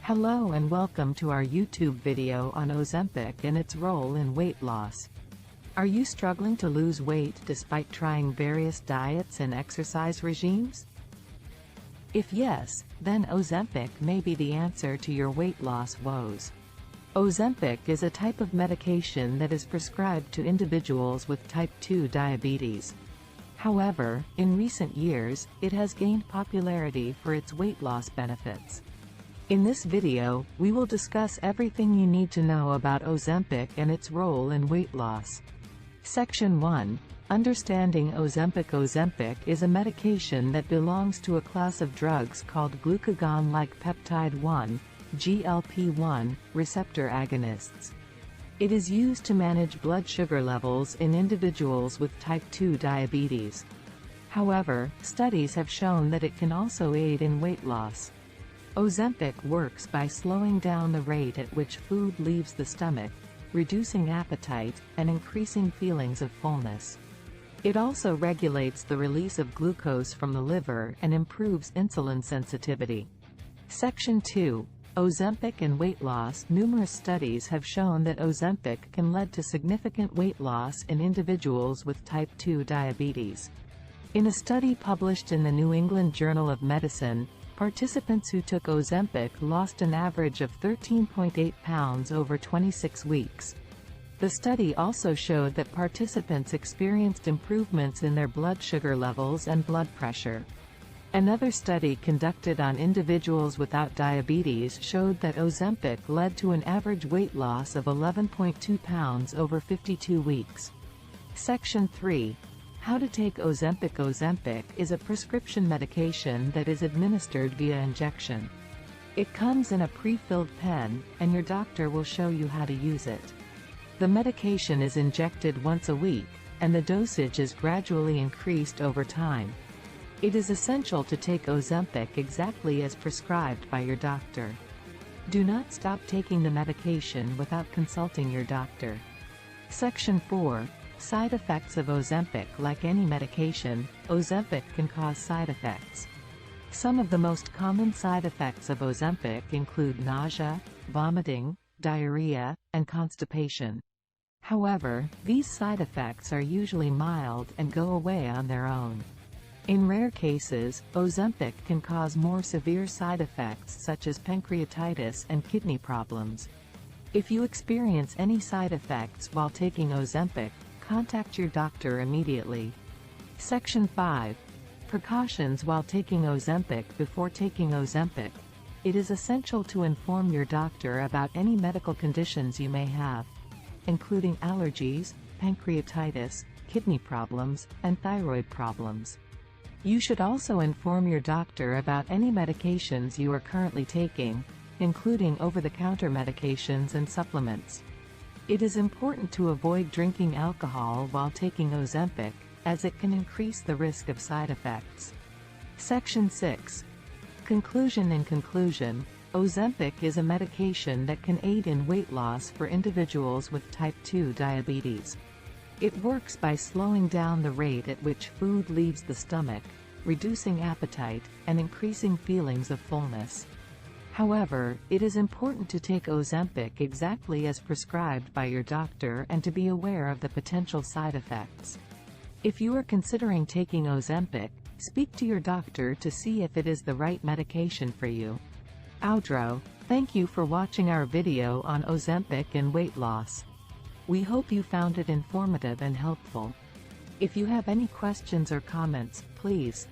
Hello and welcome to our YouTube video on Ozempic and its role in weight loss. Are you struggling to lose weight despite trying various diets and exercise regimes? If yes, then Ozempic may be the answer to your weight loss woes. Ozempic is a type of medication that is prescribed to individuals with type 2 diabetes. However, in recent years, it has gained popularity for its weight loss benefits. In this video, we will discuss everything you need to know about Ozempic and its role in weight loss. Section 1. Understanding Ozempic. Ozempic is a medication that belongs to a class of drugs called glucagon-like peptide 1, GLP-1, receptor agonists. It is used to manage blood sugar levels in individuals with type 2 diabetes. However, studies have shown that it can also aid in weight loss. Ozempic works by slowing down the rate at which food leaves the stomach, reducing appetite, and increasing feelings of fullness. It also regulates the release of glucose from the liver and improves insulin sensitivity. Section 2. Ozempic and weight loss. Numerous studies have shown that Ozempic can lead to significant weight loss in individuals with type 2 diabetes. In a study published in the New England Journal of Medicine, participants who took Ozempic lost an average of 13.8 pounds over 26 weeks. The study also showed that participants experienced improvements in their blood sugar levels and blood pressure. Another study conducted on individuals without diabetes showed that Ozempic led to an average weight loss of 11.2 pounds over 52 weeks. Section 3. How to take Ozempic. Ozempic is a prescription medication that is administered via injection. It comes in a pre-filled pen, and your doctor will show you how to use it. The medication is injected once a week, and the dosage is gradually increased over time. It is essential to take Ozempic exactly as prescribed by your doctor. Do not stop taking the medication without consulting your doctor. Section 4. Side effects of Ozempic. Like any medication, Ozempic can cause side effects. Some of the most common side effects of Ozempic include nausea, vomiting, diarrhea, and constipation. However, these side effects are usually mild and go away on their own. In rare cases, Ozempic can cause more severe side effects such as pancreatitis and kidney problems. If you experience any side effects while taking Ozempic, contact your doctor immediately. Section 5. Precautions while taking Ozempic. Before taking Ozempic, it is essential to inform your doctor about any medical conditions you may have, including allergies, pancreatitis, kidney problems, and thyroid problems. You should also inform your doctor about any medications you are currently taking, including over-the-counter medications and supplements. It is important to avoid drinking alcohol while taking Ozempic, as it can increase the risk of side effects. Section 6. Conclusion. In conclusion, Ozempic is a medication that can aid in weight loss for individuals with type 2 diabetes. It works by slowing down the rate at which food leaves the stomach, reducing appetite, and increasing feelings of fullness. However, it is important to take Ozempic exactly as prescribed by your doctor and to be aware of the potential side effects. If you are considering taking Ozempic, speak to your doctor to see if it is the right medication for you. Outro. Thank you for watching our video on Ozempic and weight loss. We hope you found it informative and helpful. If you have any questions or comments, please